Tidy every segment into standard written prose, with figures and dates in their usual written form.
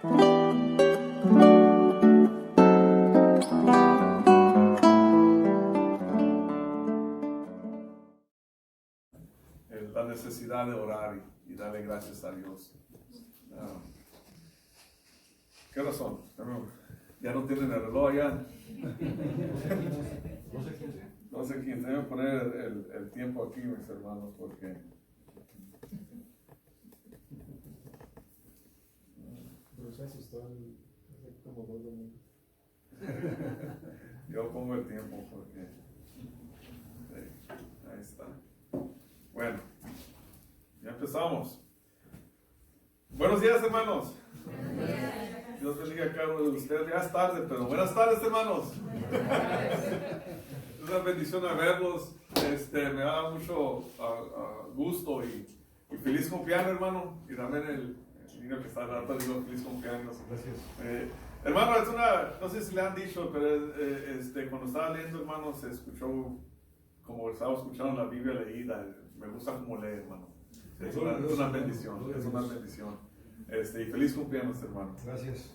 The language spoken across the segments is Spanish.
La necesidad de orar y darle gracias a Dios. ¿Qué razón? Ya no tienen el reloj allá. 12:15. Deben poner el tiempo aquí, mis hermanos, porque se asustó hace como 2 domingos. Yo pongo el tiempo porque ahí está. Bueno, ya empezamos. Buenos días, hermanos. Dios bendiga a cada uno de ustedes. Ya es tarde, pero buenas tardes, hermanos. Es una bendición a verlos. Me da mucho gusto y feliz cumpleaños, hermano. Y también el niño que está al rato, digo feliz cumpleaños. Gracias. Hermano, no sé si le han dicho, pero cuando estaba leyendo, hermano, se escuchó como estaba escuchando la Biblia leída. Me gusta como leer, hermano. Es una bendición, es una bendición. Y feliz cumpleaños, hermano. Gracias.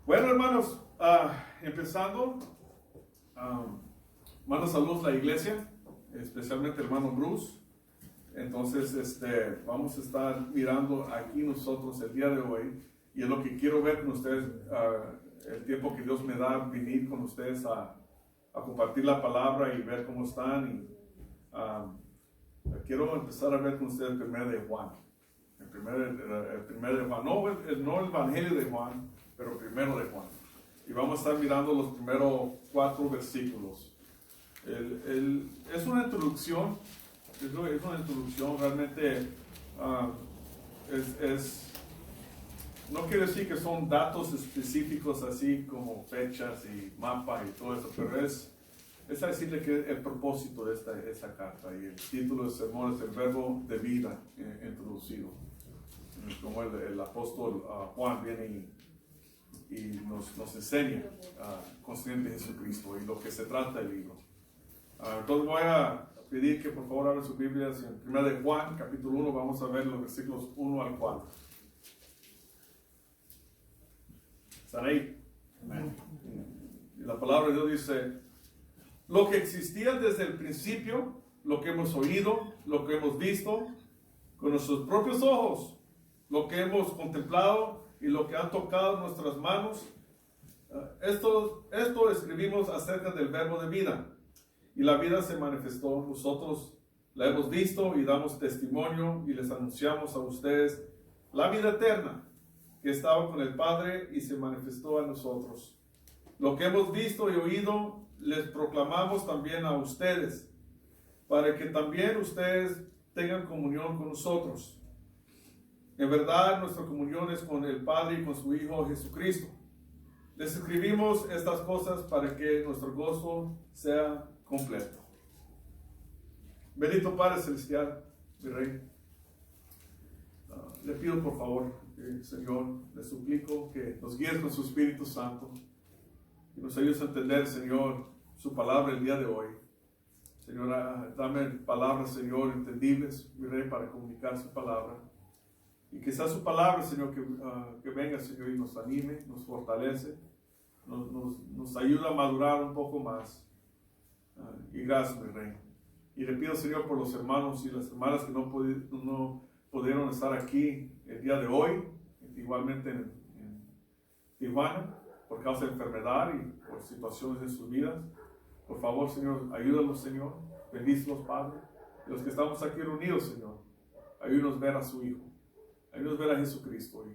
Bueno, hermanos, empezando, mando saludos a la iglesia, especialmente el hermano Bruce. Entonces, vamos a estar mirando aquí nosotros el día de hoy, y es lo que quiero ver con ustedes, el tiempo que Dios me da, venir con ustedes a compartir la palabra y ver cómo están. Quiero empezar a ver con ustedes el primero de Juan. El primero de Juan, no el Evangelio de Juan, pero primero de Juan. Y vamos a estar mirando los primeros 4 versículos. Es una introducción, realmente. No quiero decir que son datos específicos así como fechas y mapa y todo eso, pero es a decirle que el propósito de esta carta, y el título del sermón es el verbo de vida introducido. Como el apóstol Juan viene y nos enseña constantemente Jesucristo y lo que se trata del libro. Entonces voy a pedir que por favor abran sus Biblias en 1 de Juan, capítulo 1, vamos a ver los versículos 1 al 4. ¿Están ahí? Amén. Y la palabra de Dios dice: lo que existía desde el principio, lo que hemos oído, lo que hemos visto con nuestros propios ojos, lo que hemos contemplado y lo que han tocado nuestras manos, esto escribimos acerca del verbo de vida. Y la vida se manifestó, nosotros la hemos visto y damos testimonio y les anunciamos a ustedes la vida eterna que estaba con el Padre y se manifestó a nosotros. Lo que hemos visto y oído les proclamamos también a ustedes, para que también ustedes tengan comunión con nosotros. En verdad, nuestra comunión es con el Padre y con su Hijo Jesucristo. Les escribimos estas cosas para que nuestro gozo sea completo. Bendito Padre Celestial, mi Rey, le pido por favor, Señor, le suplico que nos guíes con su Espíritu Santo y nos ayudes a entender, Señor, su palabra el día de hoy. Señor, dame palabras, Señor, entendibles, mi Rey, para comunicar su palabra. Y que sea su palabra, Señor, que venga, Señor, y nos anime, nos fortalece, nos ayuda a madurar un poco más. Y gracias, mi Rey. Y le pido, Señor, por los hermanos y las hermanas que no pudieron estar aquí el día de hoy, igualmente en Tijuana, por causa de enfermedad y por situaciones de sus vidas. Por favor, Señor, ayúdanos, Señor. Bendícelos, Padre. Y los que estamos aquí reunidos, Señor, ayúdanos a ver a su Hijo. Ayúdanos a ver a Jesucristo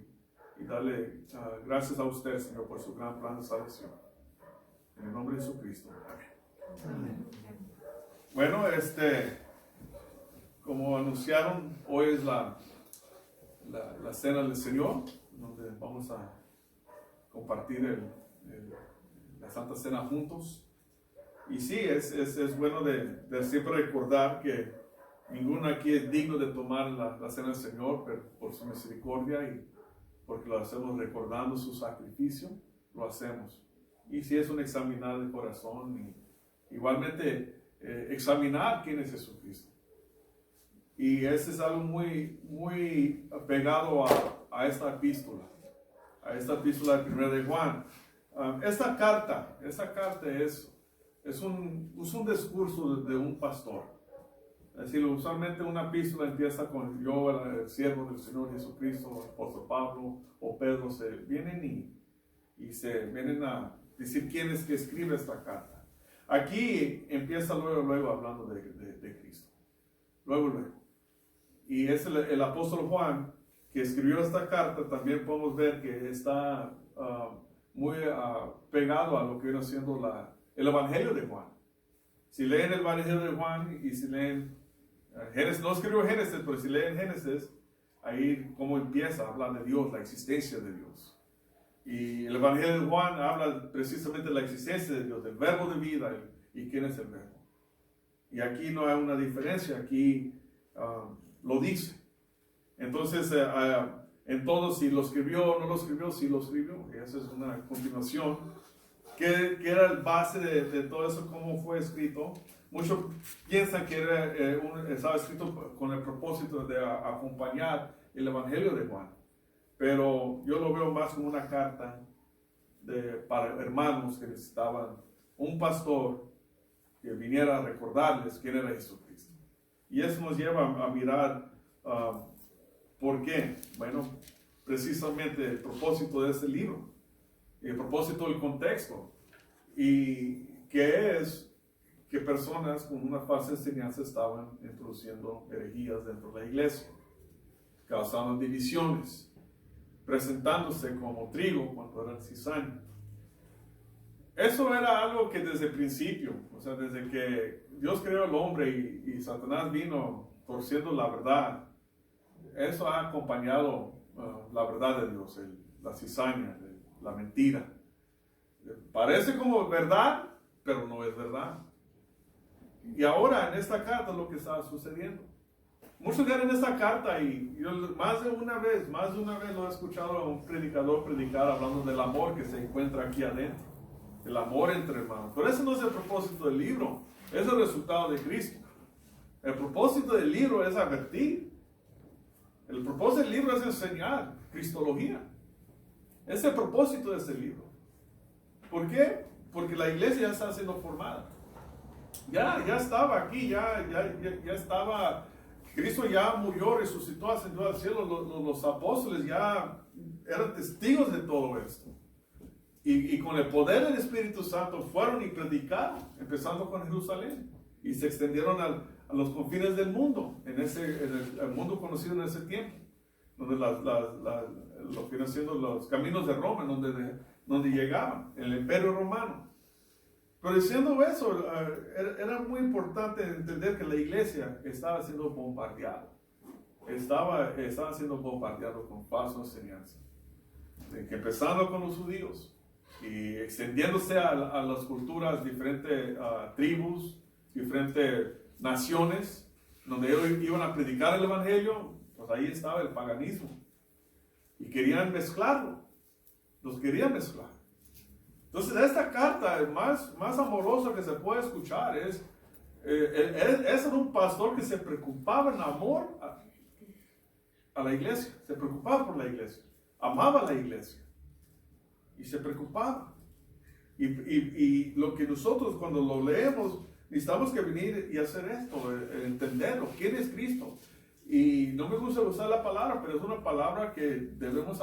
y darle gracias a usted, Señor, por su gran plan de salvación. En el nombre de Jesucristo. Amén. Bueno, como anunciaron, hoy es la cena del Señor, donde vamos a compartir la Santa Cena juntos. Y sí, es bueno de siempre recordar que ninguno aquí es digno de tomar la cena del Señor, pero por su misericordia y porque lo hacemos recordando su sacrificio, lo hacemos. Y si es un examinar de corazón, y igualmente examinar quién es Jesucristo. Y ese es algo muy, muy pegado a a esta epístola de 1 de Juan. Esta carta es un discurso de un pastor. Es decir, usualmente una epístola empieza con yo, el siervo del Señor Jesucristo, el apóstol Pablo o Pedro, se vienen y se vienen a decir quién es que escribe esta carta. Aquí empieza luego hablando de Cristo. Luego. Y es el apóstol Juan que escribió esta carta. También podemos ver que está muy pegado a lo que viene siendo el Evangelio de Juan. Si leen el Evangelio de Juan y si leen Génesis, no escribió Génesis, pero si leen Génesis, ahí como empieza a hablar de Dios, la existencia de Dios. Y el Evangelio de Juan habla precisamente de la existencia de Dios, del verbo de vida y quién es el verbo. Y aquí no hay una diferencia, aquí lo dice. Entonces, en todo, si lo escribió o no lo escribió, sí lo escribió. Y esa es una continuación que era el base de todo eso, cómo fue escrito. Muchos piensan que estaba escrito con el propósito de acompañar el Evangelio de Juan. Pero yo lo veo más como una carta para hermanos que necesitaban un pastor que viniera a recordarles quién era Jesucristo. Y eso nos lleva a mirar por qué. Bueno, precisamente el propósito de este libro, el propósito del contexto, y que es que personas con una falsa enseñanza estaban introduciendo herejías dentro de la iglesia, causando divisiones, presentándose como trigo cuando eran cizaña. Eso era algo que desde el principio, o sea, desde que Dios creó al hombre y Satanás vino torciendo la verdad, eso ha acompañado la verdad de Dios, la cizaña, la mentira. Parece como verdad, pero no es verdad. Y ahora en esta carta es lo que está sucediendo. Muchos leen esta carta y yo más de una vez lo he escuchado a un predicador predicar hablando del amor que se encuentra aquí adentro. El amor entre hermanos. Pero ese no es el propósito del libro. Es el resultado de Cristo. El propósito del libro es advertir. El propósito del libro es enseñar cristología. Ese es el propósito de este libro. ¿Por qué? Porque la iglesia ya está siendo formada. Ya estaba aquí, ya estaba. Cristo ya murió, resucitó, ascendió al cielo. Los apóstoles ya eran testigos de todo esto. Y con el poder del Espíritu Santo fueron y predicaron, empezando con Jerusalén. Y se extendieron a los confines del mundo, en el mundo conocido en ese tiempo. Donde lo que vienen siendo los caminos de Roma, donde llegaban, el Imperio Romano. Pero diciendo eso, era muy importante entender que la iglesia estaba siendo bombardeada. Estaba siendo bombardeado con falsas enseñanzas. Empezando con los judíos y extendiéndose a las culturas, diferentes tribus, diferentes naciones, donde ellos iban a predicar el evangelio, pues ahí estaba el paganismo. Y querían mezclarlo. Los querían mezclar. Entonces, esta carta, más amorosa que se puede escuchar, es un pastor que se preocupaba en amor a la iglesia, se preocupaba por la iglesia, amaba a la iglesia y se preocupaba. Y lo que nosotros cuando lo leemos, necesitamos que venir y hacer esto, entenderlo, quién es Cristo. Y no me gusta usar la palabra, pero es una palabra que debemos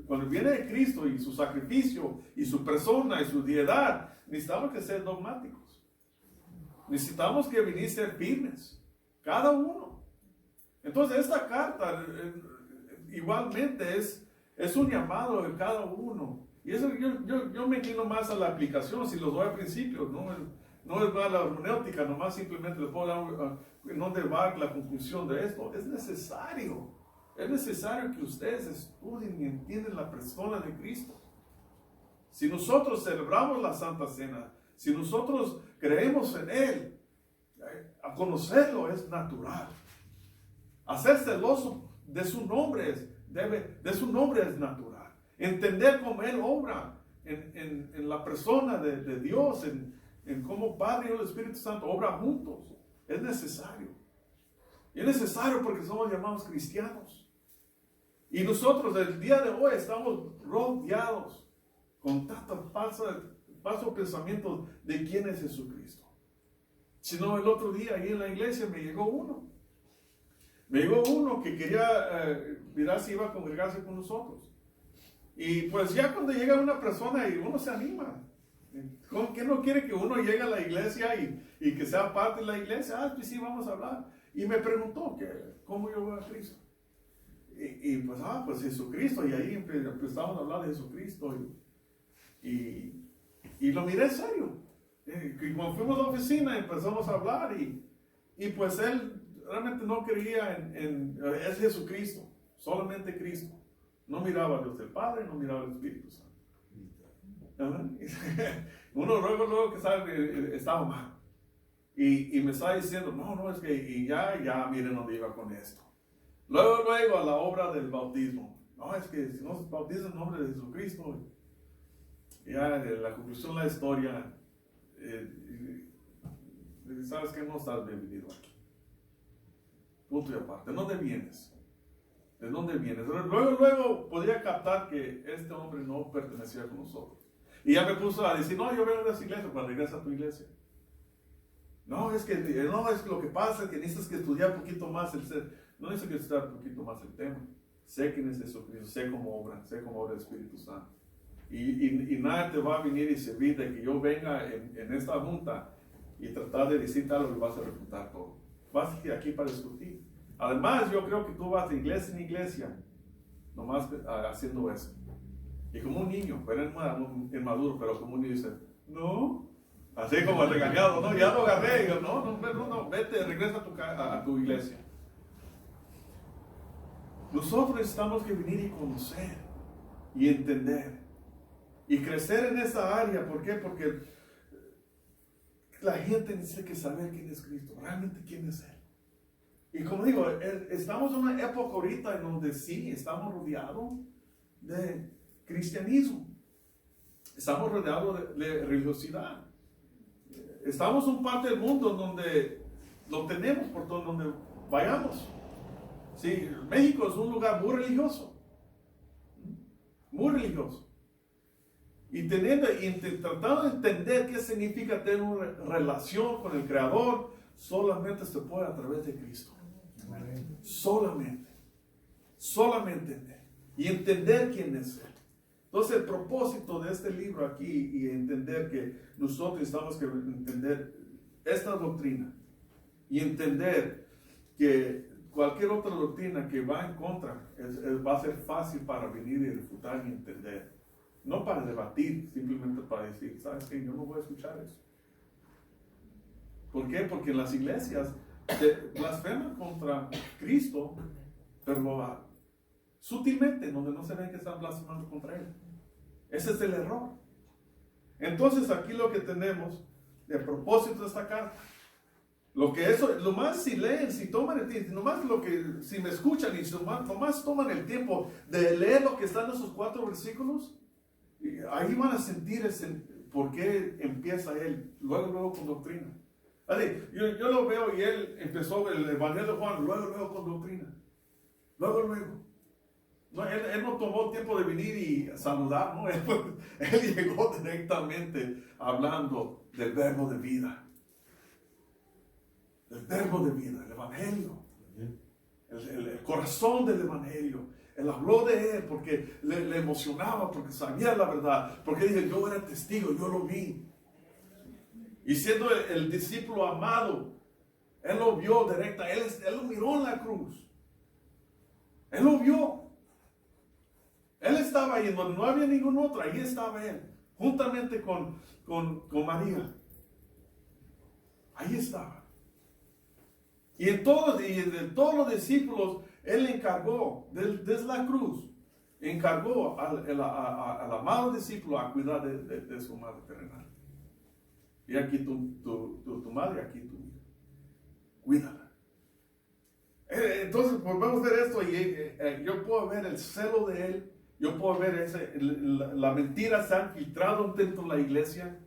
cuando viene de Cristo y su sacrificio y su persona y su deidad, necesitamos que ser dogmáticos. Necesitamos que venir a ser firmes, cada uno. Entonces esta carta igualmente es un llamado de cada uno. Y eso yo me inclino más a la aplicación, si los doy al principio, no es la hermenéutica, nomás simplemente les puedo dar dónde va la conclusión de esto. Es necesario que ustedes estudien y entiendan la persona de Cristo. Si nosotros celebramos la Santa Cena, si nosotros creemos en Él, a conocerlo es natural. Hacer celoso de su nombre es natural. Entender cómo Él obra en la persona de Dios, en cómo Padre y el Espíritu Santo obran juntos, es necesario. Y es necesario porque somos llamados cristianos. Y nosotros el día de hoy estamos rodeados con tantos falsos pensamientos de quién es Jesucristo. Si no, el otro día ahí en la iglesia me llegó uno. Me llegó uno que quería mirar si iba a congregarse con nosotros. Y pues ya cuando llega una persona y uno se anima. ¿Quién no quiere que uno llegue a la iglesia y que sea parte de la iglesia? Ah, pues sí, vamos a hablar. Y me preguntó cómo yo veo a Cristo. Y pues Jesucristo. Y ahí empezamos a hablar de Jesucristo. Y lo miré en serio. Y cuando fuimos a la oficina empezamos a hablar. Y pues él realmente no creía es Jesucristo. Solamente Cristo. No miraba a Dios del Padre, no miraba al Espíritu Santo. Uno luego que sabe estaba mal. Y me estaba diciendo, no, es que y ya miren dónde iba con esto. Luego a la obra del bautismo. No, es que si no se bautiza en nombre de Jesucristo, ya la conclusión de la historia, sabes que no estás bienvenido aquí. Punto y aparte. ¿De dónde vienes? ¿De dónde vienes? Luego podía captar que este hombre no pertenecía con nosotros. Y ya me puso a decir, no, yo vengo de esa iglesia, para regresar a tu iglesia. No, es lo que pasa es que necesitas que estudiar un poquito más no necesitas que estudiar un poquito más el tema. Sé quién es Jesucristo, sé cómo obra el Espíritu Santo. Y nada te va a venir y servir de que yo venga en esta junta y tratar de decirte algo y vas a refutar todo. Vas aquí para discutir. Además, yo creo que tú vas de iglesia en iglesia, nomás haciendo eso. Y como un niño, pero inmaduro, pero como un niño dice, no, así como regañado, no, ya lo agarré, y yo, no, vete, regresa a tu iglesia. Nosotros necesitamos que venir y conocer y entender y crecer en esa área. ¿Por qué? Porque la gente necesita que saber quién es Cristo, realmente quién es Él. Y como digo, estamos en una época ahorita en donde sí, estamos rodeados de cristianismo. Estamos rodeados de religiosidad. Estamos en parte del mundo donde lo tenemos por todo donde vayamos. Sí, México es un lugar muy religioso. Muy religioso. Y tratando de entender qué significa tener una relación con el Creador, solamente se puede a través de Cristo. Solamente entender y entender quién es Él. Entonces el propósito de este libro aquí y entender que nosotros necesitamos que entender esta doctrina y entender que cualquier otra doctrina que va en contra va a ser fácil para venir y refutar y entender, no para debatir, simplemente para decir, ¿sabes qué? Yo no voy a escuchar eso. ¿Por qué? Porque en las iglesias blasfeman contra Cristo, pero sutilmente, donde no se ven que están blasfemando contra Él. Ese es el error. Entonces aquí lo que tenemos, de propósito de esta carta, lo más si leen, si toman el tiempo, si me escuchan y nomás toman el tiempo de leer lo que está en esos 4 versículos, ahí van a sentir por qué empieza él, luego con doctrina. Yo lo veo y él empezó el Evangelio de Juan, luego con doctrina. Luego. No, él no tomó tiempo de venir y saludar, no, él llegó directamente hablando del verbo de vida. El verbo de vida, el Evangelio. El corazón del Evangelio. Él habló de él porque le emocionaba, porque sabía la verdad, porque dije, yo era testigo, yo lo vi. Y siendo el discípulo amado, él lo vio directa, él lo miró en la cruz. Él lo vio. Él estaba ahí, donde no había ningún otro, ahí estaba él, juntamente con María. Ahí estaba. Y de todos los discípulos, él encargó, desde la cruz, encargó al amado discípulo a cuidar de su madre terrenal. Y aquí tu madre, aquí tu hija. Cuídala. Entonces, pues vamos a ver esto y yo puedo ver el celo de él. Yo puedo ver la mentira se han filtrado dentro de la iglesia.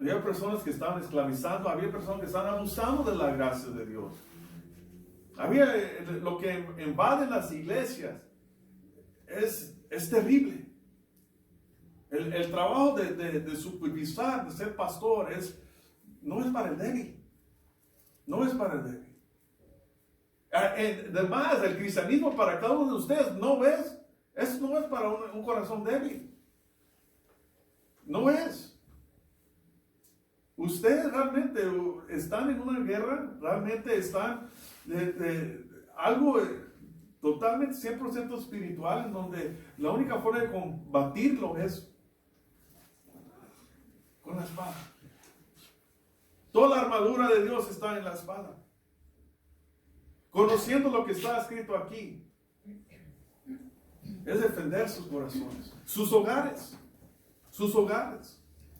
Había personas que estaban esclavizando, había personas que estaban abusando de la gracia de Dios. Había lo que invade las iglesias, es terrible. El trabajo de supervisar, de ser pastor, no es para el débil. No es para el débil. Además, el cristianismo para cada uno de ustedes eso no es para un corazón débil. No es. Ustedes realmente están en una guerra, realmente están algo totalmente 100% espiritual, en donde la única forma de combatirlo es con la espada. Toda la armadura de Dios está en la espada. Conociendo lo que está escrito aquí, es defender sus corazones, sus hogares.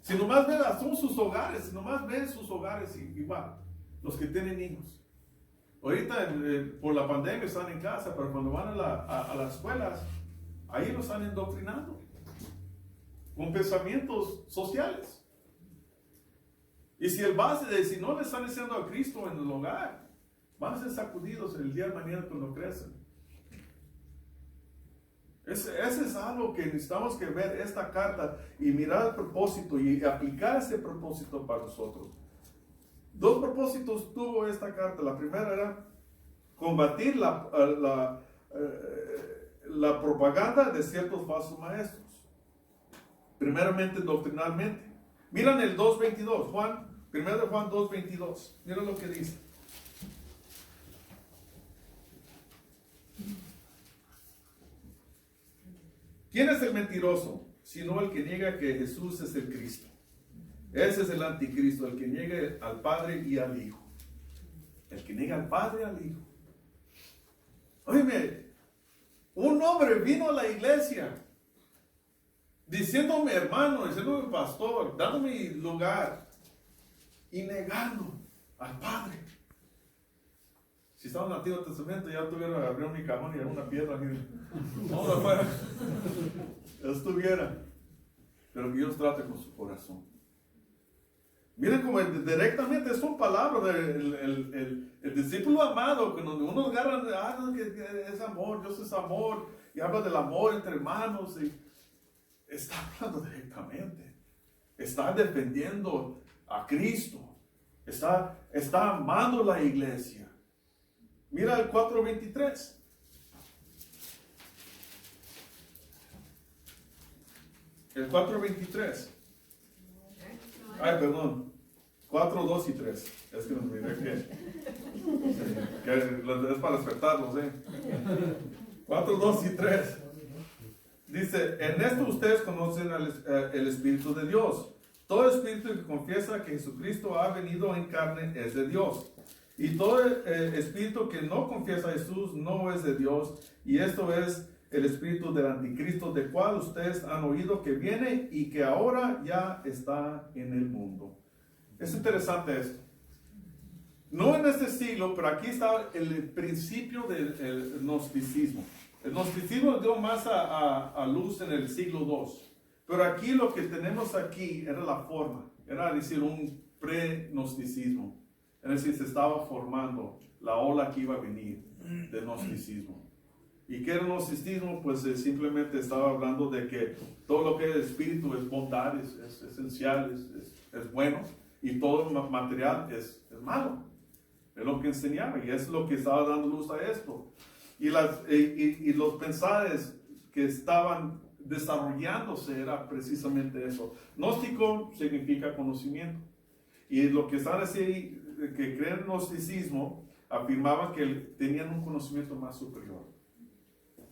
Si nomás ven, son sus hogares, si nomás ven sus hogares igual, los que tienen hijos. Ahorita por la pandemia están en casa, pero cuando van a las escuelas, ahí los están indoctrinando con pensamientos sociales. Y si no le están diciendo a Cristo en el hogar, van a ser sacudidos el día de mañana cuando crecen. Ese es algo que necesitamos que ver esta carta y mirar el propósito y aplicar ese propósito para nosotros. 2 propósitos tuvo esta carta. La primera era combatir la propaganda de ciertos falsos maestros. Primeramente, doctrinalmente. Miran el 2.22, 1 de Juan 2.22. Miren lo que dice. ¿Quién es el mentiroso? Sino el que niega que Jesús es el Cristo. Ese es el anticristo, el que niega al Padre y al Hijo. El que niega al Padre y al Hijo. Óyeme, un hombre vino a la iglesia diciéndome hermano, diciéndome pastor, dándome lugar y negando al Padre. Si estaba en el Antiguo Testamento, ya tuviera abrió mi cajón y alguna piedra aquí. Vamos afuera. Estuviera. Pero que Dios trate con su corazón. Miren como directamente son palabras del discípulo amado, que donde uno agarra, que es amor, Dios es amor, y habla del amor entre hermanos, y está hablando directamente. Está defendiendo a Cristo. Está amando la iglesia. Mira el 4.23. El 4.23. Ay, perdón. 4, 2 y 3. Es que nos miré que es para despertarlos, 4, 2 y 3. Dice, en esto ustedes conocen el Espíritu de Dios. Todo espíritu que confiesa que Jesucristo ha venido en carne es de Dios. Y todo espíritu que no confiesa a Jesús no es de Dios. Y esto es el espíritu del anticristo, del cual ustedes han oído que viene y que ahora ya está en el mundo. Es interesante esto. No en este siglo, pero aquí está el principio del gnosticismo. El gnosticismo dio más a luz en el siglo II. Pero aquí lo que tenemos aquí era la forma. Era decir un pre-gnosticismo. Es decir, se estaba formando la ola que iba a venir del gnosticismo. ¿Y qué era el gnosticismo? Pues simplemente estaba hablando de que todo lo que es espíritu es bondad, es esencial, es bueno, y todo material es malo. Es lo que enseñaba, y es lo que estaba dando luz a esto. Y los pensares que estaban desarrollándose era precisamente eso. Gnóstico significa conocimiento. Y lo que están así, que creen en gnosticismo, afirmaban que tenían un conocimiento más superior.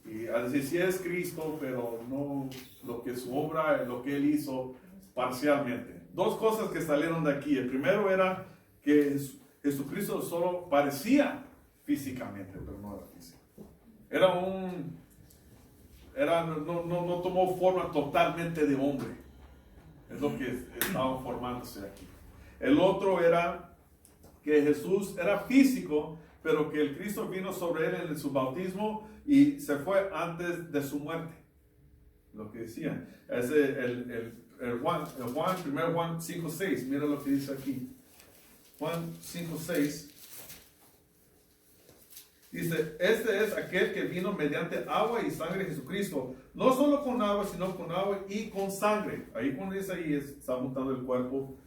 Y a decir, sí es Cristo, pero no lo que su obra, lo que él hizo parcialmente. 2 cosas que salieron de aquí. El primero era que Jesucristo solo parecía físicamente, pero no era físico. No tomó forma totalmente de hombre. Es lo que estaba formándose aquí. El otro era que Jesús era físico, pero que el Cristo vino sobre él en su bautismo y se fue antes de su muerte. Lo que decían. Es Juan 5:6. Mira lo que dice aquí. Juan 5:6. Dice, este es aquel que vino mediante agua y sangre de Jesucristo. No solo con agua, sino con agua y con sangre. Ahí cuando dice ahí, está montando el cuerpo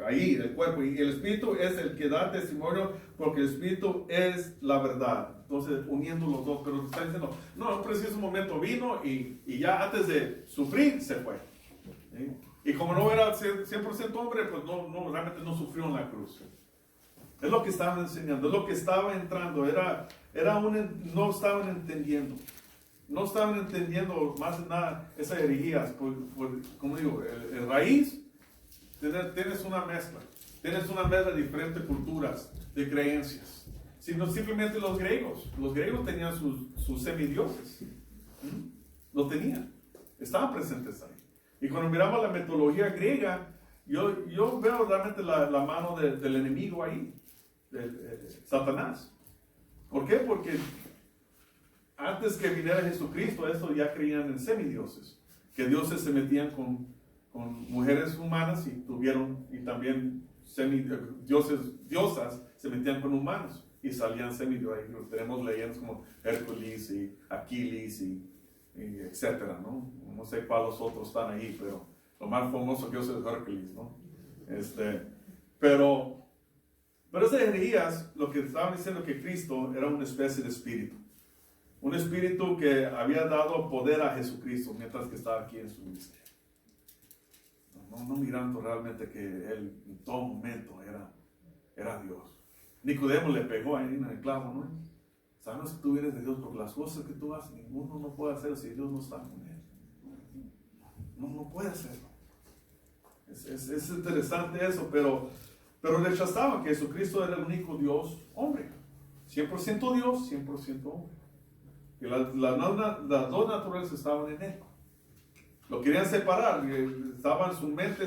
ahí el cuerpo. Y el Espíritu es el que da testimonio, porque el Espíritu es la verdad. Entonces, uniendo los dos. Pero está diciendo, no, en un preciso momento vino y ya antes de sufrir se fue. ¿Sí? Y como no era 100% hombre, pues no, realmente no sufrió en la cruz. Es lo que estaban enseñando, es lo que estaba entrando, no estaban entendiendo. No estaban entendiendo más de nada esas herejías. Como digo, el raíz, tienes una mezcla de diferentes culturas, de creencias. Sino simplemente los griegos tenían sus semidioses. Lo tenían, estaban presentes ahí. Y cuando miramos la mitología griega, yo veo realmente la mano del enemigo ahí. Satanás. ¿Por qué? Porque antes que viniera Jesucristo, eso ya creían en semidioses, que dioses se metían con mujeres humanas y también diosas se metían con humanos y salían semidioses. Tenemos leyendas como Hércules y Aquiles y etcétera, ¿no? No sé cuáles otros están ahí, pero lo más famoso que es Hércules, ¿no? Pero esas herejías, lo que estaban diciendo que Cristo era una especie de espíritu. Un espíritu que había dado poder a Jesucristo mientras que estaba aquí en su ministerio. No mirando realmente que Él en todo momento era Dios. Nicodemo le pegó ahí en el clavo, ¿no? Sabes que tú vienes de Dios porque las cosas que tú haces, ninguno no puede hacer si Dios no está con Él. No puede hacerlo. Es interesante eso, pero rechazaban que Jesucristo era el único Dios hombre. 100% Dios, 100% hombre. Que las dos naturalezas estaban en Él. Lo querían separar, estaba en su mente,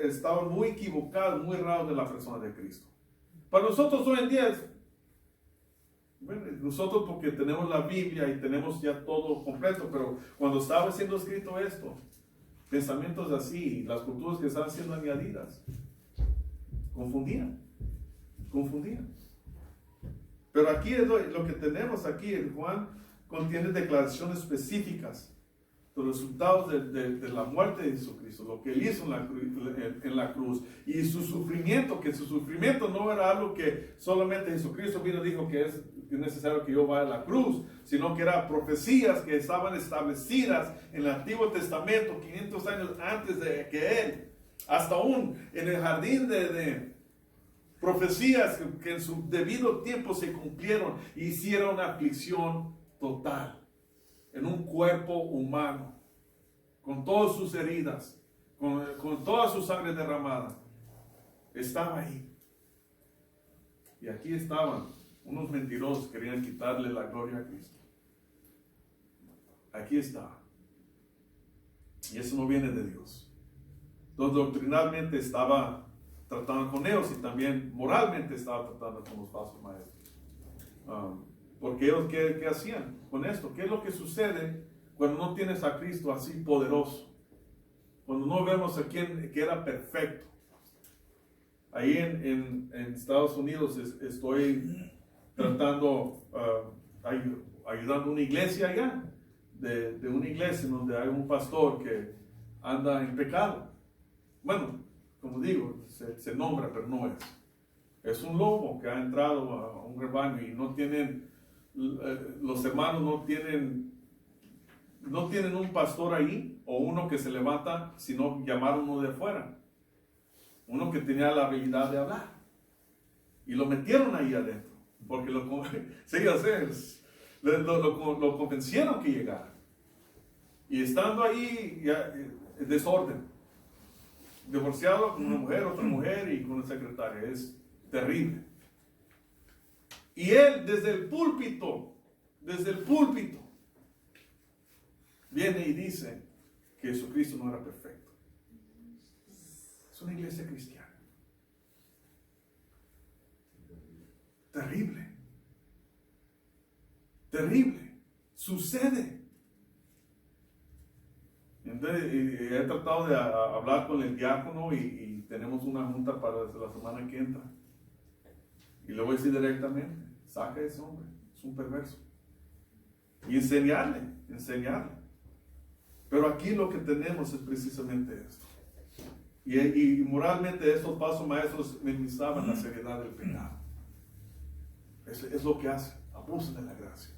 estaban muy equivocados, muy errados de la persona de Cristo. Para nosotros hoy en día, nosotros porque tenemos la Biblia y tenemos ya todo completo, pero cuando estaba siendo escrito esto, pensamientos así, las culturas que estaban siendo añadidas, confundían. Pero aquí es lo que tenemos aquí, el Juan contiene declaraciones específicas, los resultados de la muerte de Jesucristo, lo que Él hizo en la cruz, y su sufrimiento, que su sufrimiento no era algo que solamente Jesucristo vino y dijo que es necesario que yo vaya a la cruz, sino que eran profecías que estaban establecidas en el Antiguo Testamento 500 años antes de que Él, hasta aún en el jardín de profecías que en su debido tiempo se cumplieron y hicieron una aflicción total en un cuerpo humano, con todas sus heridas, con toda su sangre derramada. Estaba ahí. Y aquí estaban unos mentirosos que querían quitarle la gloria a Cristo. Aquí estaba. Y eso no viene de Dios. Entonces, doctrinalmente estaba tratando con ellos y también moralmente estaba tratando con los falsos maestros. Porque ellos, ¿qué hacían con esto? ¿Qué es lo que sucede cuando no tienes a Cristo así poderoso? Cuando no vemos a quien que era perfecto. Ahí en Estados Unidos estoy tratando, ayudando a una iglesia allá, de una iglesia donde hay un pastor que anda en pecado. Bueno, como digo, se nombra, pero no es. Es un lobo que ha entrado a un rebaño y no tienen, los hermanos no tienen un pastor ahí o uno que se levanta, sino llamar uno de afuera. Uno que tenía la habilidad de hablar. Y lo metieron ahí adentro. Porque lo convencieron que llegara. Y estando ahí, desorden. Divorciado con una mujer, otra mujer y con una secretaria. Es terrible. Y él desde el púlpito, viene y dice que Jesucristo no era perfecto. Es una iglesia cristiana. Terrible. Sucede. Entonces, he tratado de hablar con el diácono y tenemos una junta para la semana que entra. Y le voy a decir directamente, saca a ese hombre, es un perverso. Y enseñarle. Pero aquí lo que tenemos es precisamente esto. Y moralmente estos pasos maestros minimizaban la seriedad del pecado. Es lo que hacen, abusan de la gracia.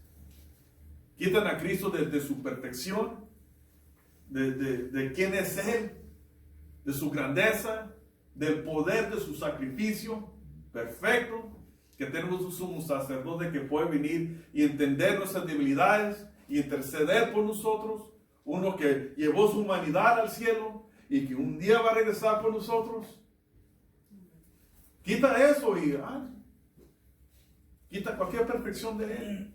Quitan a Cristo de su perfección, de quién es Él, de su grandeza, del poder de su sacrificio perfecto, que tenemos un sumo sacerdote que puede venir y entender nuestras debilidades y interceder por nosotros, uno que llevó su humanidad al cielo y que un día va a regresar por nosotros. Quita eso y quita cualquier perfección de Él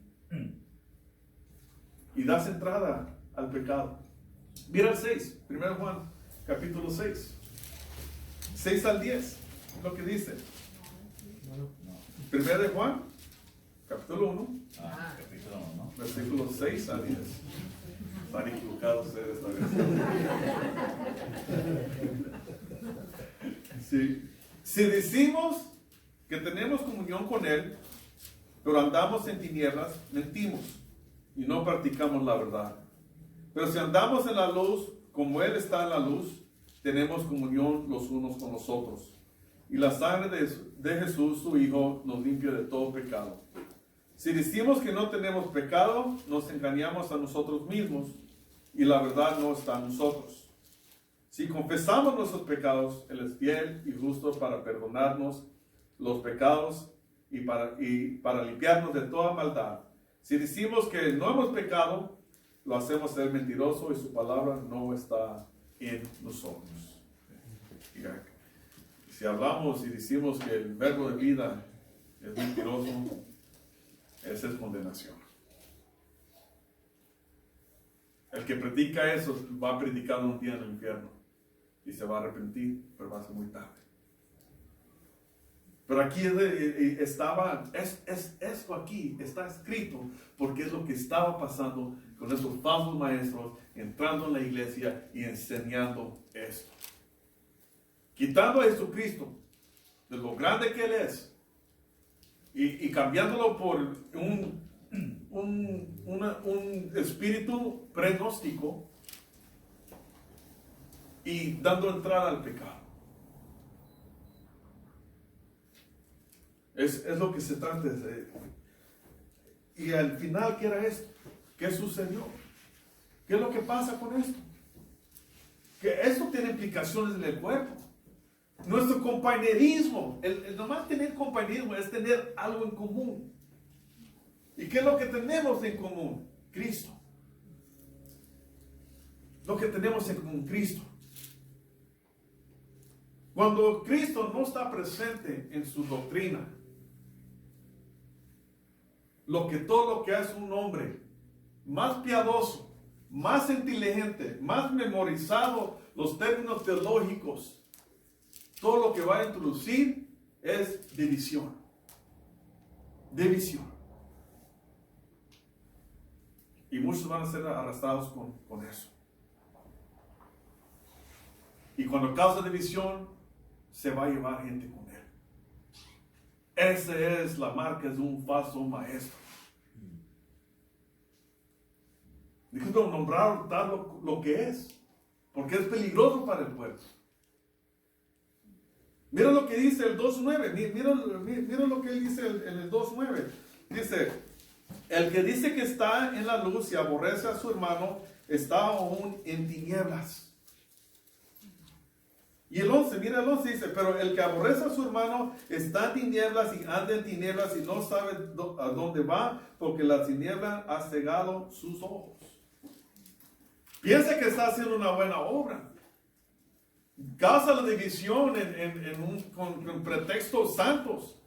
y das entrada al pecado. Mira el 6, 1 Juan, capítulo 6, 6 al 10, lo que dice. 1 de Juan, capítulo 1, capítulo 1, versículos 6 al 10. Están equivocados ustedes esta vez. Sí. Si decimos que tenemos comunión con Él, pero andamos en tinieblas, mentimos y no practicamos la verdad. Pero si andamos en la luz, como Él está en la luz, tenemos comunión los unos con los otros. Y la sangre de Jesús, su Hijo, nos limpia de todo pecado. Si decimos que no tenemos pecado, nos engañamos a nosotros mismos y la verdad no está en nosotros. Si confesamos nuestros pecados, Él es fiel y justo para perdonarnos los pecados y para limpiarnos de toda maldad. Si decimos que no hemos pecado, lo hacemos ser mentiroso y su palabra no está en nosotros. Si hablamos y decimos que el verbo de vida es mentiroso, esa es condenación. El que predica eso va a predicar un día en el infierno y se va a arrepentir, pero va a ser muy tarde. Pero aquí esto aquí está escrito porque es lo que estaba pasando con esos falsos maestros entrando en la iglesia y enseñando esto. Quitando a Jesucristo de lo grande que Él es y cambiándolo por un espíritu pronóstico y dando entrada al pecado. Es lo que se trata. Y al final, ¿qué era esto? ¿Qué sucedió? ¿Qué es lo que pasa con esto? Que esto tiene implicaciones en el cuerpo. Nuestro compañerismo, el nomás tener compañerismo es tener algo en común. ¿Y qué es lo que tenemos en común? Cristo. Lo que tenemos en común, Cristo. Cuando Cristo no está presente en su doctrina, todo lo que es un hombre más piadoso, más inteligente, más memorizado los términos teológicos, todo lo que va a introducir es división. División. Y muchos van a ser arrastrados con eso. Y cuando causa división, se va a llevar gente con él. Esa es la marca de un falso maestro. Dijo nombrar lo que es, porque es peligroso para el pueblo. Mira lo que dice el 2.9. Mira lo que él dice en el 2.9. Dice, el que dice que está en la luz y aborrece a su hermano, está aún en tinieblas. Y el 11, mira el 11 dice, pero el que aborrece a su hermano está en tinieblas y anda en tinieblas y no sabe a dónde va, porque la tiniebla ha cegado sus ojos. Piensa que está haciendo una buena obra. Causa la división con pretextos santos,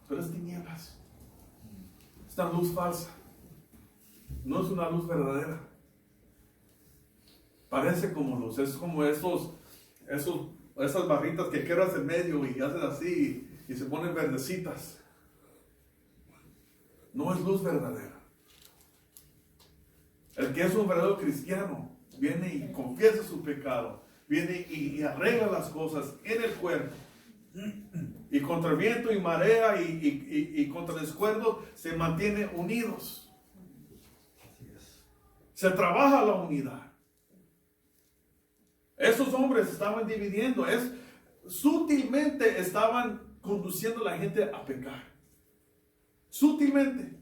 pero es tinieblas. Es una luz falsa. No es una luz verdadera. Parece como luz, es como esas barritas que quebras en medio y haces así y se ponen verdecitas. No es luz verdadera. El que es un verdadero cristiano viene y confiesa su pecado, viene y arregla las cosas en el cuerpo Y contra viento y marea y contra descuerdos se mantienen unidos. Se trabaja la unidad. Esos hombres estaban dividiendo, sutilmente estaban conduciendo a la gente a pecar. Sutilmente,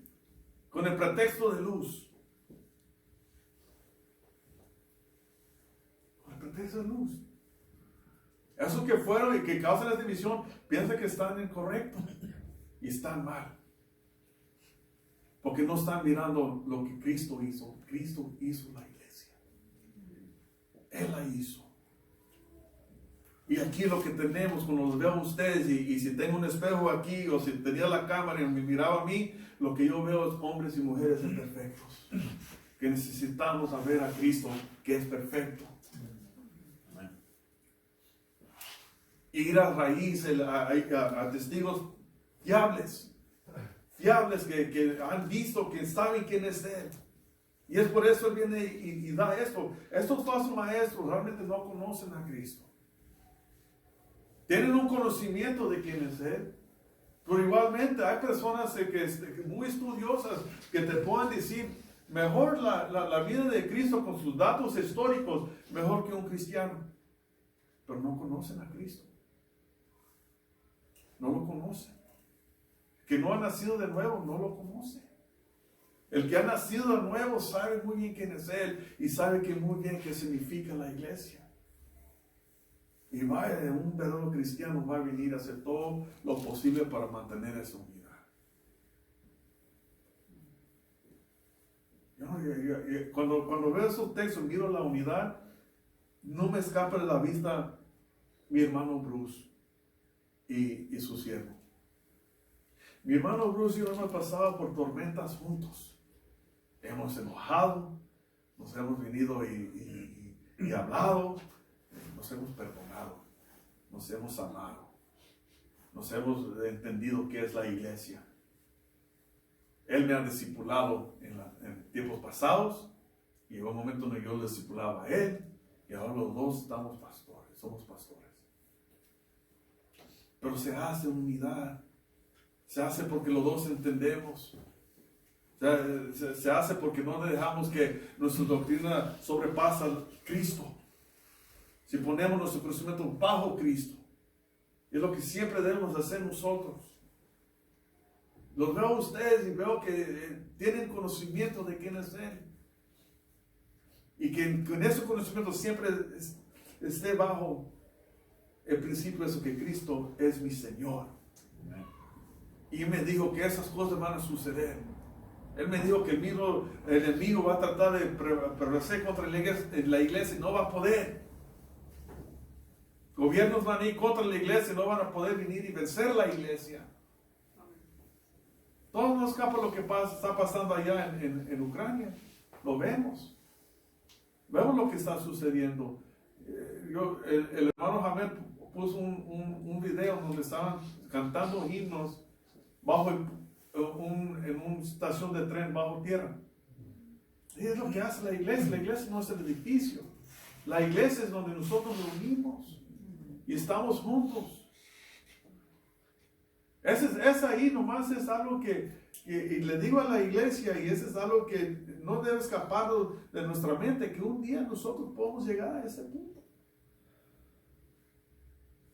con el pretexto de luz. Con el pretexto de luz. Esos que fueron y que causan la división piensan que están incorrectos y están mal. Porque no están mirando lo que Cristo hizo. Cristo hizo la iglesia. Él la hizo. Y aquí lo que tenemos, cuando los veo a ustedes, y si tengo un espejo aquí, o si tenía la cámara y me miraba a mí, lo que yo veo es hombres y mujeres imperfectos. Que necesitamos ver a Cristo, que es perfecto. Ir a raíz, a testigos fiables que han visto, que saben quién es Él. Y es por eso Él viene y da esto. Estos falsos maestros realmente no conocen a Cristo. Tienen un conocimiento de quién es Él. Pero igualmente hay personas que muy estudiosas que te pueden decir mejor la vida de Cristo con sus datos históricos, mejor que un cristiano. Pero no conocen a Cristo. No lo conocen. Que no ha nacido de nuevo, no lo conoce. El que ha nacido de nuevo sabe muy bien quién es Él y sabe que muy bien qué significa la iglesia. Y un verdadero cristiano va a venir a hacer todo lo posible para mantener esa unidad. Cuando veo esos textos, miro la unidad, no me escapa de la vista mi hermano Bruce y su siervo. Mi hermano Bruce y yo hemos pasado por tormentas juntos. Hemos enojado, nos hemos venido y hablado, nos hemos perdonado, nos hemos amado, nos hemos entendido qué es la iglesia. Él me ha discipulado en tiempos pasados, y llegó un momento en que yo discipulaba a él, y ahora los dos somos pastores. Pero se hace unidad, se hace porque los dos entendemos. Se hace porque no dejamos que nuestra doctrina sobrepasa a Cristo. Si ponemos nuestro conocimiento bajo Cristo, es lo que siempre debemos hacer nosotros. Los veo a ustedes y veo que tienen conocimiento de quién es Él. Y que con ese conocimiento siempre esté bajo el principio de eso, que Cristo es mi Señor. Y me dijo que esas cosas van a suceder. Él me dijo que el enemigo va a tratar de prevalecer contra la iglesia y no va a poder. Gobiernos van a ir contra la iglesia y no van a poder venir y vencer la iglesia. Todos nos escapa lo que está pasando allá en Ucrania. Lo vemos. Vemos lo que está sucediendo. El hermano Jamel puso un video donde estaban cantando himnos en una estación de tren bajo tierra. Y es lo que hace la iglesia. La iglesia no es el edificio. La iglesia es donde nosotros nos unimos y estamos juntos. Es ahí nomás, es algo que le digo a la iglesia, y eso es algo que no debe escapar de nuestra mente, que un día nosotros podemos llegar a ese punto.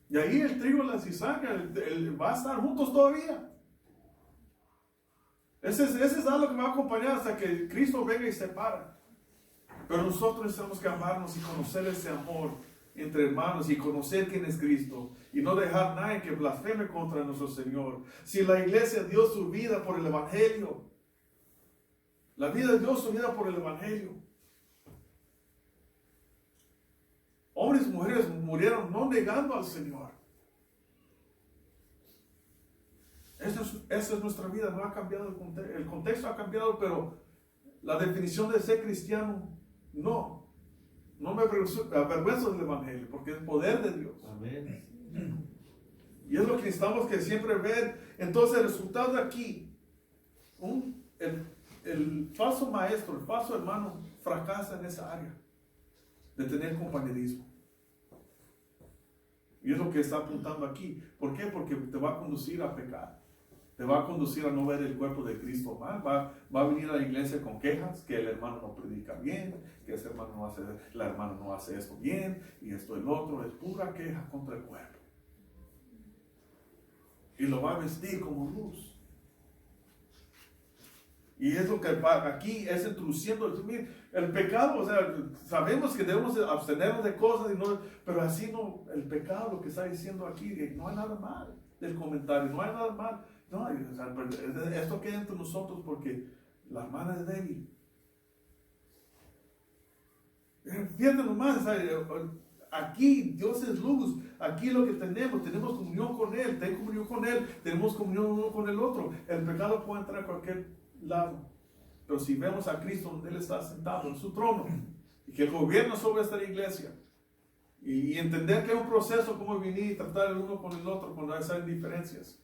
Y ahí el trigo y la cizaña va a estar juntos todavía. Ese es algo que me va a acompañar hasta que Cristo venga y se para. Pero nosotros necesitamos que amarnos y conocer ese amor entre hermanos y conocer quién es Cristo y no dejar nadie que blasfeme contra nuestro Señor. Si la iglesia dio su vida por el Evangelio, la vida dio su vida por el Evangelio. Hombres y mujeres murieron no negando al Señor. Esa es nuestra vida, no ha cambiado el contexto ha cambiado, pero la definición de ser cristiano, no me avergüenzo del Evangelio, porque es poder de Dios. Amén. Y es lo que necesitamos que siempre ver. Entonces el resultado de aquí, el falso maestro, el falso hermano, fracasa en esa área de tener compañerismo. Y es lo que está apuntando aquí. ¿Por qué? Porque te va a conducir a pecar. Te va a conducir a no ver el cuerpo de Cristo mal. Va a venir a la iglesia con quejas, que el hermano no predica bien, que ese hermano no hace, la hermana no hace esto bien, y esto el otro. Es pura queja contra el cuerpo. Y lo va a vestir como luz. Y es lo que aquí es introduciendo el pecado. O sea, sabemos que debemos abstenernos de cosas, pero así no, el pecado, lo que está diciendo aquí, no hay nada mal del comentario, no hay nada mal. No, o sea, esto queda entre nosotros porque la hermana es débil. Fíjate nomás, aquí Dios es luz, aquí lo que tenemos comunión con Él, tengo comunión con Él, tenemos comunión uno con el otro. El pecado puede entrar a cualquier lado, pero si vemos a Cristo donde Él está sentado en su trono y que gobierna sobre esta iglesia, y entender que es un proceso como venir y tratar el uno con el otro cuando hay diferencias.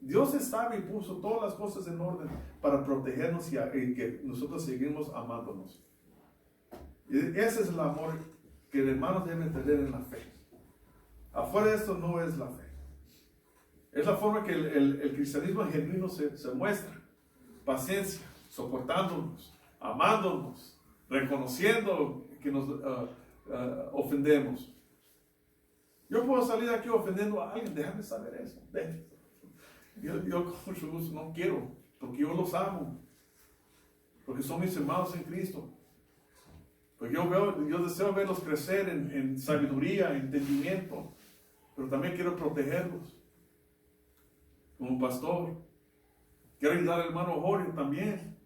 Dios es sabio y puso todas las cosas en orden para protegernos y que nosotros seguimos amándonos. Y ese es el amor que el hermano debe tener en la fe. Afuera de esto no es la fe. Es la forma que el cristianismo genuino se muestra. Paciencia, soportándonos, amándonos, reconociendo que nos ofendemos. Yo puedo salir de aquí ofendiendo a alguien, déjame saber eso. Yo con mucho gusto no quiero, porque yo los amo, porque son mis hermanos en Cristo. Pues yo deseo verlos crecer en sabiduría, entendimiento, pero también quiero protegerlos como pastor. Quiero ayudar al hermano Jorge también.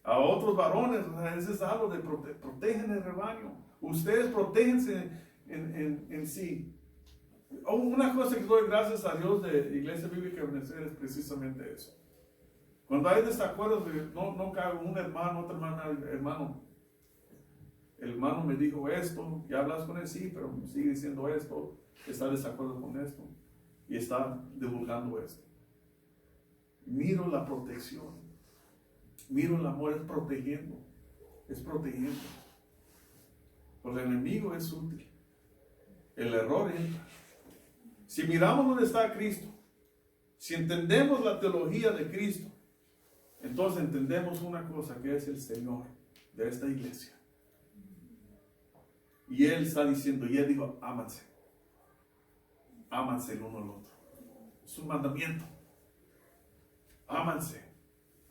A otros varones, o sea, ese es algo de protegen el rebaño. Ustedes protéjense en sí. Una cosa que doy gracias a Dios de Iglesia Bíblica Ebenezer es precisamente eso. Cuando hay desacuerdos, no cae un hermano, otro hermano, el hermano me dijo esto, y hablas con él, sí, pero sigue diciendo esto, está de desacuerdo con esto, y está divulgando esto. Miro la protección, miro el amor, es protegiendo. Porque el enemigo es útil, el error entra. Si miramos dónde está Cristo, si entendemos la teología de Cristo, entonces entendemos una cosa, que es el Señor de esta iglesia. Y Él está diciendo, y Él dijo, ámanse el uno al otro. Es un mandamiento. Ámanse.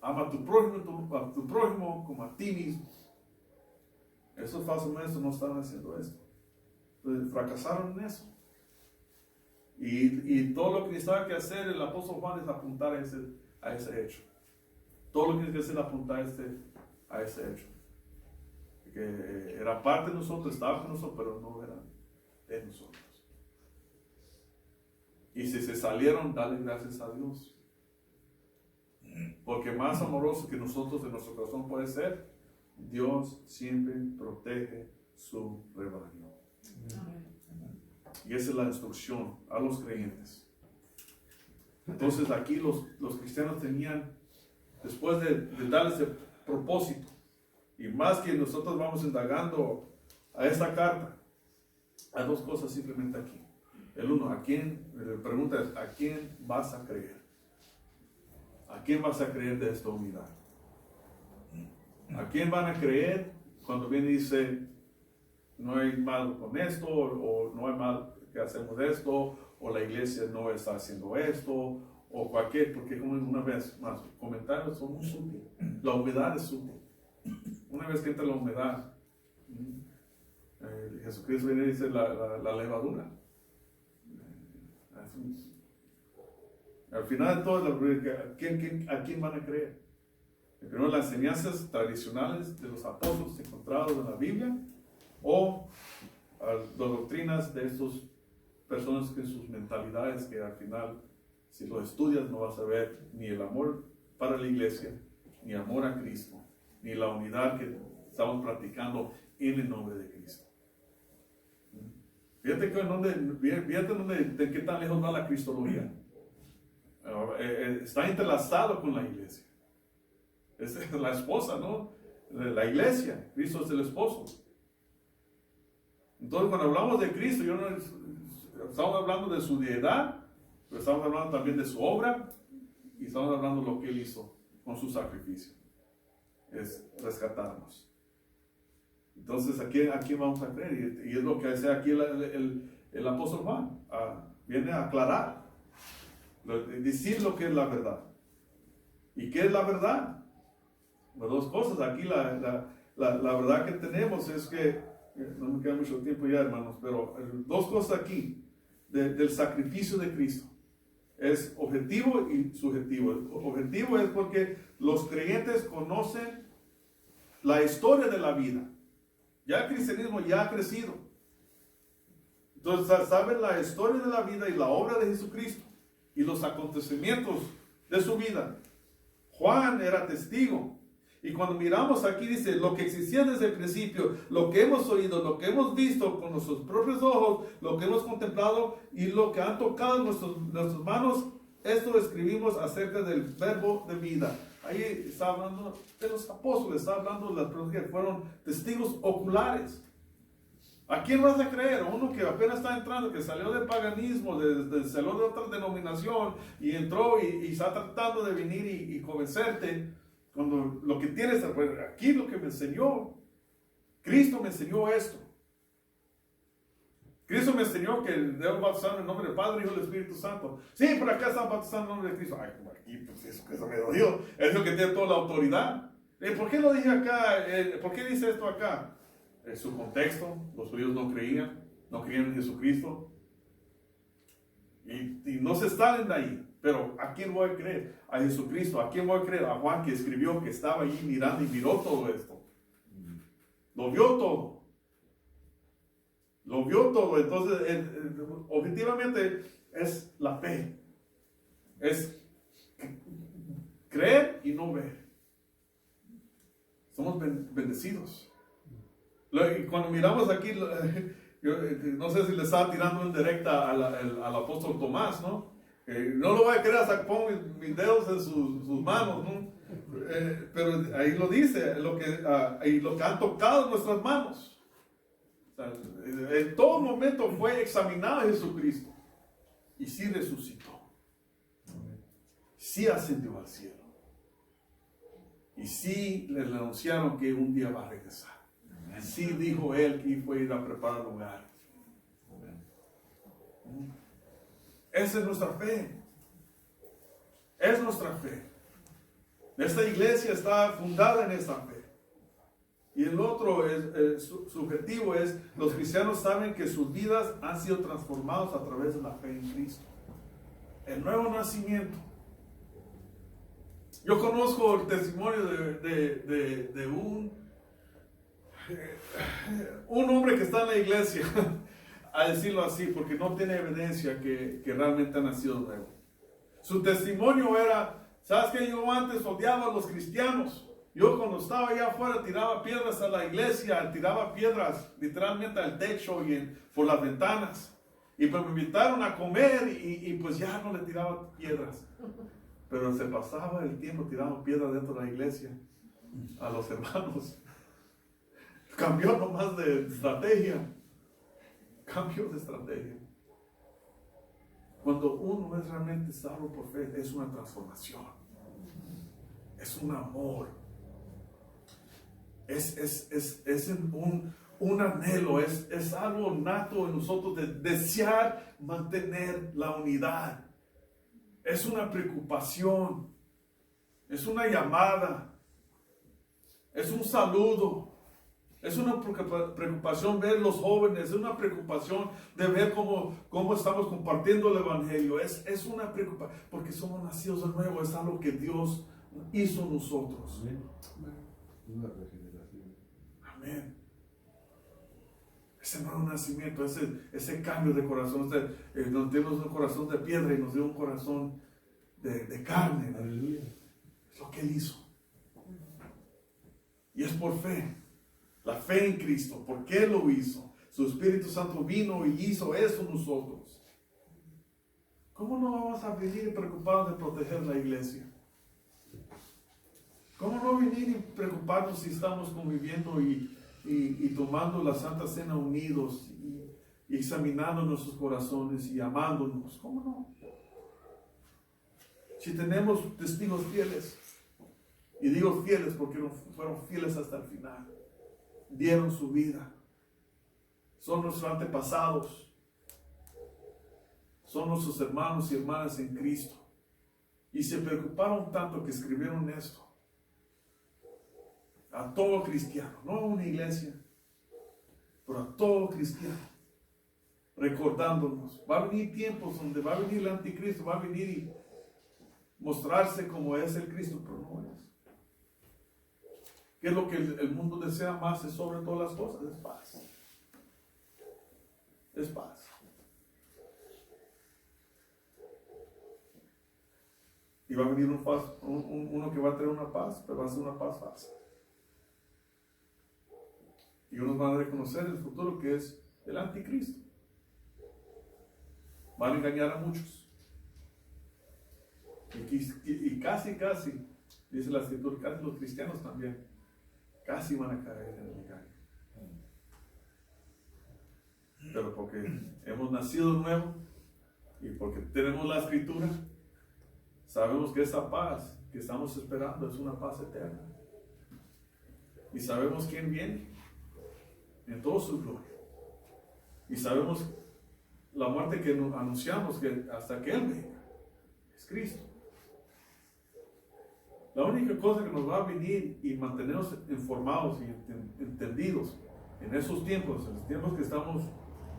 Ama a tu prójimo como a ti mismo. Esos falsos maestros no estaban haciendo esto. Entonces, fracasaron en eso. Y todo lo que necesitaba que hacer el apóstol Juan es apuntar a ese hecho. Todo lo que tiene que hacer es apuntar a ese hecho. Que era parte de nosotros, estaba con nosotros, pero no era de nosotros. Y si se salieron, dale gracias a Dios. Porque más amoroso que nosotros en nuestro corazón puede ser, Dios siempre protege su rebaño. Y esa es la instrucción a los creyentes. Entonces aquí los cristianos tenían, después de darles el propósito, y más que nosotros vamos indagando a esta carta, hay dos cosas simplemente aquí. El uno, la pregunta es, ¿a quién vas a creer? ¿A quién vas a creer de esta unidad? ¿A quién van a creer cuando viene y dice, no hay mal con esto, o no hay mal que hacemos esto, o la iglesia no está haciendo esto, o cualquier, porque como una vez más, comentarios son muy sutiles. La humedad es sutil. Una vez que entra la humedad, Jesucristo viene y dice la levadura. Al final de todo, ¿a quién van a creer? Primero, las enseñanzas tradicionales de los apóstoles encontrados en la Biblia, o las doctrinas de estas personas que sus mentalidades, que al final, si lo estudias, no vas a ver ni el amor para la iglesia, ni amor a Cristo, ni la unidad que estamos practicando en el nombre de Cristo. Fíjate de qué tan lejos va la cristología. Está entrelazado con la iglesia. Es la esposa, ¿no? La iglesia. Cristo es el esposo. Entonces, cuando hablamos de Cristo, estamos hablando de su deidad, pero estamos hablando también de su obra y estamos hablando de lo que Él hizo con su sacrificio. Es rescatarnos. Entonces, ¿a quién vamos a creer? Y es lo que hace aquí el apóstol Juan. Viene a aclarar, decir lo que es la verdad. ¿Y qué es la verdad? Pues dos cosas. Aquí la verdad que tenemos es que, no me queda mucho tiempo ya, hermanos, pero dos cosas aquí del sacrificio de Cristo. Es objetivo y subjetivo. Objetivo es porque los creyentes conocen la historia de la vida. Ya el cristianismo ya ha crecido. Entonces saben la historia de la vida y la obra de Jesucristo y los acontecimientos de su vida. Juan era testigo. Y cuando miramos aquí dice, lo que existía desde el principio, lo que hemos oído, lo que hemos visto con nuestros propios ojos, lo que hemos contemplado y lo que han tocado nuestras manos, esto escribimos acerca del verbo de vida. Ahí está hablando de los apóstoles, está hablando de las personas que fueron testigos oculares. ¿A quién vas a creer? Uno que apenas está entrando, que salió del paganismo, salió de otra denominación y entró y está tratando de venir y convencerte. Cuando lo que tienes, pues aquí lo que me enseñó, Cristo me enseñó esto. Cristo me enseñó que debo bautizar en el nombre del Padre, Hijo y del Espíritu Santo. Sí, pero acá están bautizando en el nombre de Cristo. Ay, como aquí, pues eso me lo dijo. Es lo que tiene toda la autoridad. ¿Por qué lo dije acá? ¿Por qué dice esto acá? Su contexto, los judíos no creían en Jesucristo. Y no se salen de ahí. Pero ¿a quién voy a creer? A Jesucristo. ¿A quién voy a creer? A Juan, que escribió, que estaba allí mirando y miró todo esto. Lo vio todo. Lo vio todo. Entonces, objetivamente, es la fe. Es creer y no ver. Somos bendecidos. Y cuando miramos aquí, yo no sé si le estaba tirando en directa al apóstol Tomás, ¿no? No lo voy a creer hasta que pongo mis dedos en sus manos, ¿no? Pero ahí lo dice, lo que han tocado nuestras manos. O sea, en todo momento fue examinado Jesucristo y sí resucitó. Sí ascendió al cielo. Y sí le anunciaron que un día va a regresar. Sí dijo él que fue a ir a preparar lugar. Esa es nuestra fe. Es nuestra fe. Esta iglesia está fundada en esta fe. Y el otro subjetivo es, los cristianos saben que sus vidas han sido transformadas a través de la fe en Cristo. El nuevo nacimiento. Yo conozco el testimonio de un hombre que está en la iglesia, a decirlo así, porque no tiene evidencia que realmente ha nacido nuevo. Su testimonio era, ¿sabes qué? Yo antes odiaba a los cristianos. Yo cuando estaba allá afuera tiraba piedras a la iglesia, tiraba piedras literalmente al techo y por las ventanas. Y pues me invitaron a comer y pues ya no le tiraba piedras. Pero se pasaba el tiempo tirando piedras dentro de la iglesia a los hermanos. Cambió nomás de estrategia. Cambio de estrategia. Cuando uno es realmente salvo por fe, es una transformación. Es un amor. Es un anhelo. Es algo nato en nosotros de desear mantener la unidad. Es una preocupación. Es una llamada. Es un saludo. Es una preocupación ver los jóvenes, es una preocupación de ver cómo estamos compartiendo el Evangelio. Es una preocupación, porque somos nacidos de nuevo, es algo que Dios hizo en nosotros. Amén. Una regeneración. Amén. Ese nuevo nacimiento, ese cambio de corazón. Nos dio un corazón de piedra y nos dio un corazón de carne. Aleluya. Es lo que Él hizo. Y es por fe. La fe en Cristo. ¿Por qué lo hizo? Su Espíritu Santo vino y hizo eso en nosotros. ¿Cómo no vamos a venir preocupados de proteger la iglesia? ¿Cómo no venir y preocuparnos si estamos conviviendo y y tomando la Santa Cena unidos y examinando nuestros corazones y amándonos. ¿Cómo no? Si tenemos testigos fieles, y digo fieles porque fueron fieles hasta el final, dieron su vida, son nuestros antepasados, son nuestros hermanos y hermanas en Cristo, y se preocuparon tanto que escribieron esto a todo cristiano, no a una iglesia, pero a todo cristiano, recordándonos. Va a venir tiempos donde va a venir el anticristo, va a venir y mostrarse como es el Cristo, pero no es. ¿Qué es lo que el mundo desea más? Es sobre todas las cosas, es paz. Es paz. Y va a venir uno que va a traer una paz, pero va a ser una paz falsa. Y unos van a reconocer en el futuro que es el anticristo. Van a engañar a muchos. Y casi, dice la Escritura, casi los cristianos también, casi van a caer en el engaño. Pero porque hemos nacido nuevo y porque tenemos la Escritura, sabemos que esa paz que estamos esperando es una paz eterna. Y sabemos quién viene en toda su gloria. Y sabemos la muerte que anunciamos, que hasta que Él venga, es Cristo. La única cosa que nos va a venir y mantenernos informados y entendidos en esos tiempos, en los tiempos que estamos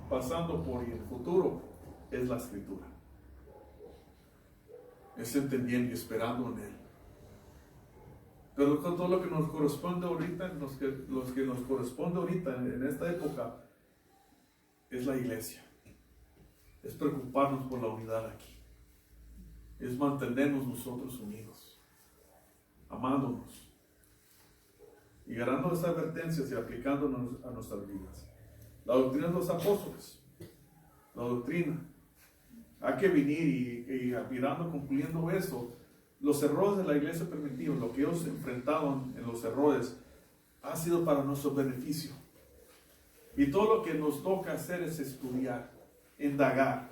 pasando por y en el futuro, es la Escritura. Es entendiendo y esperando en Él. Pero con todo lo que nos corresponde ahorita, los que nos corresponde ahorita en esta época, es la iglesia. Es preocuparnos por la unidad aquí. Es mantenernos nosotros unidos, amándonos y ganando esas advertencias y aplicándonos a nuestras vidas. La doctrina de los apóstoles, la doctrina. Hay que venir y mirando, concluyendo eso, los errores de la iglesia primitiva, lo que ellos enfrentaron en los errores, ha sido para nuestro beneficio. Y todo lo que nos toca hacer es estudiar, indagar.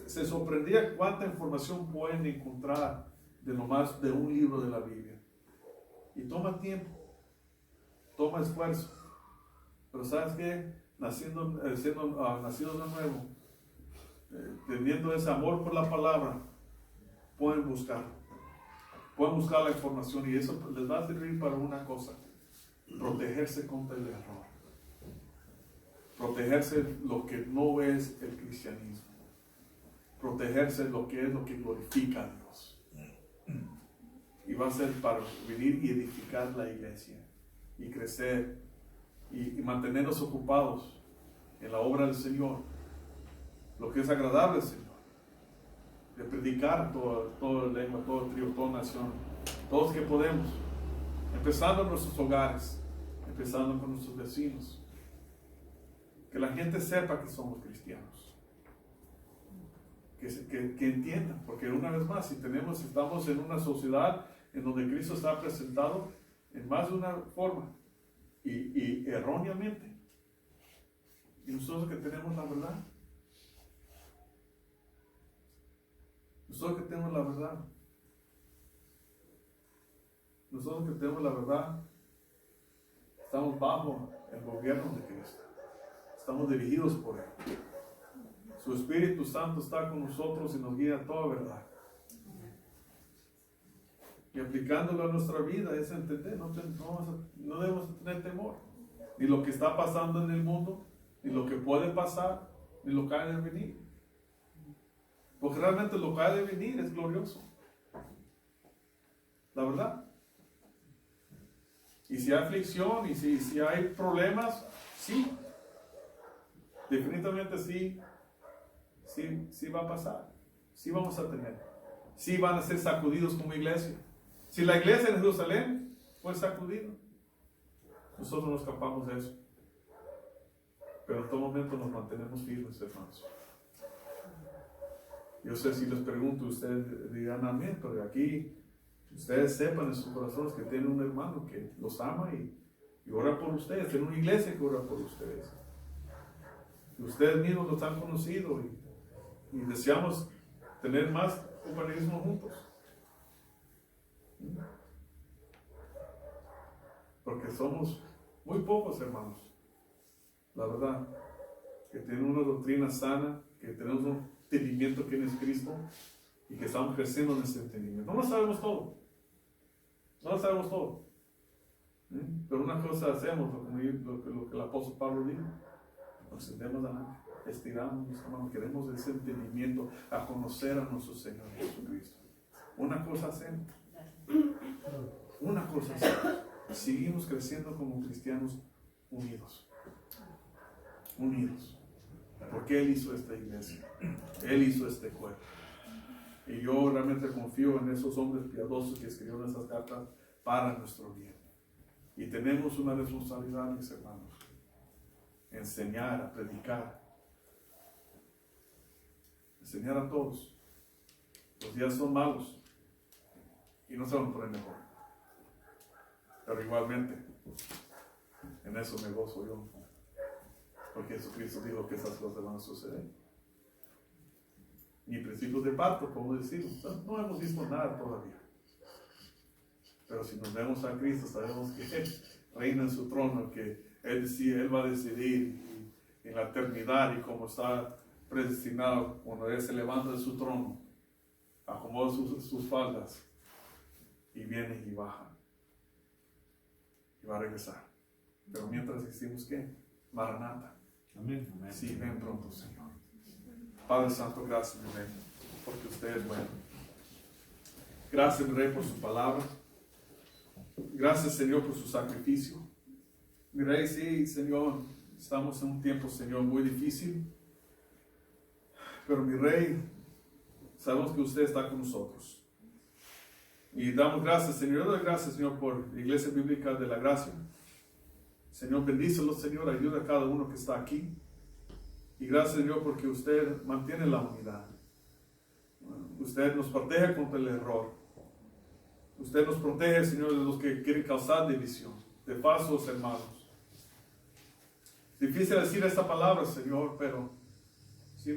Se sorprendía cuánta información pueden encontrar de nomás de un libro de la Biblia. Y toma tiempo, toma esfuerzo. Pero ¿sabes qué? Nacidos de nuevo, teniendo ese amor por la palabra, pueden buscar la información y eso les va a servir para una cosa: protegerse contra el error, protegerse lo que no es el cristianismo, protegerse lo que es lo que glorifica a Dios. Y va a ser para venir y edificar la iglesia y crecer y mantenernos ocupados en la obra del Señor, lo que es agradable al Señor, de predicar toda lengua, todo tribu, toda nación, todos que podemos, empezando en nuestros hogares, empezando con nuestros vecinos, que la gente sepa que somos cristianos, que entiendan, porque una vez más, estamos en una sociedad en donde Cristo está presentado en más de una forma y erróneamente, y nosotros que tenemos la verdad, nosotros que tenemos la verdad, estamos bajo el gobierno de Cristo, estamos dirigidos por Él. Su Espíritu Santo está con nosotros y nos guía a toda verdad. Y aplicándolo a nuestra vida es entender, no debemos tener temor, ni lo que está pasando en el mundo, ni lo que puede pasar, ni lo que ha de venir. Porque realmente lo que ha de venir es glorioso. La verdad. Y si hay aflicción y si hay problemas, sí. Definitivamente sí va a pasar. Sí vamos a tener. Sí van a ser sacudidos como iglesia. Si la iglesia en Jerusalén fue sacudida, nosotros nos escapamos de eso. Pero en todo momento nos mantenemos firmes, hermanos. Yo sé, si les pregunto, ustedes dirán amén, pero aquí ustedes sepan en sus corazones que tienen un hermano que los ama Y ora por ustedes, en una iglesia que ora por ustedes. Y ustedes mismos los han conocido y deseamos tener más compañerismo juntos. Porque somos muy pocos, hermanos, la verdad, que tienen una doctrina sana, que tenemos un entendimiento que es Cristo y que estamos creciendo en ese entendimiento. No lo sabemos todo, no lo sabemos todo, pero una cosa hacemos, lo que el apóstol Pablo dijo, nos sentemos adelante, estiramos nuestra mano, queremos ese entendimiento a conocer a nuestro Señor Jesucristo. Una cosa hacemos, una cosa hacemos, seguimos creciendo como cristianos unidos, porque Él hizo esta iglesia, Él hizo este cuerpo. Y yo realmente confío en esos hombres piadosos que escribieron estas cartas para nuestro bien. Y tenemos una responsabilidad, mis hermanos, enseñar, a predicar, enseñar a todos. Los días son malos y no se van a poner mejor. Pero igualmente, en eso me gozo yo, porque Jesucristo dijo que esas cosas van a suceder. Ni principios de parto, como decimos, no hemos visto nada todavía. Pero si nos vemos a Cristo, sabemos que Él reina en su trono, que Él va a decidir en la eternidad y como está predestinado, cuando Él se levanta de su trono, acomoda sus faldas y viene y baja. Y va a regresar. Pero mientras decimos que, Maranata. Amén. Sí, ven pronto, Señor. Padre Santo, gracias, mi Rey, porque usted es bueno. Gracias, mi Rey, por su palabra. Gracias, Señor, por su sacrificio. Mi Rey, sí, Señor, estamos en un tiempo, Señor, muy difícil. Pero, mi Rey, sabemos que usted está con nosotros. Y damos gracias, Señor. Yo doy gracias, Señor, por la Iglesia Bíblica de la Gracia. Señor, bendícelo, Señor. Ayuda a cada uno que está aquí. Y gracias, Señor, porque usted mantiene la unidad. Usted nos protege contra el error. Usted nos protege, Señor, de los que quieren causar división, de falsos hermanos. Difícil decir esta palabra, Señor, pero si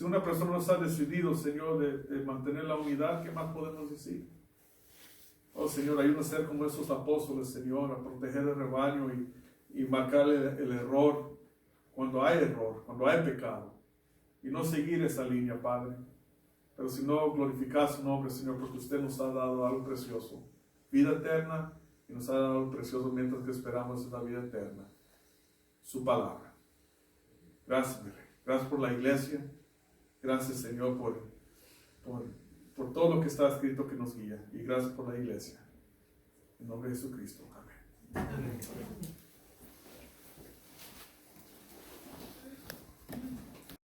una persona no está decidido, Señor, de mantener la unidad, ¿qué más podemos decir? Oh, Señor, ayúdanos a ser como esos apóstoles, Señor, a proteger el rebaño y marcar el error cuando hay pecado. Y no seguir esa línea, Padre. Pero sino glorificar su nombre, Señor, porque usted nos ha dado algo precioso. Vida eterna, y nos ha dado algo precioso mientras que esperamos esa vida eterna. Su palabra. Gracias, mi Rey. Gracias por la iglesia. Gracias, Señor, por todo lo que está escrito que nos guía. Y gracias por la iglesia. En nombre de Jesucristo. Amén.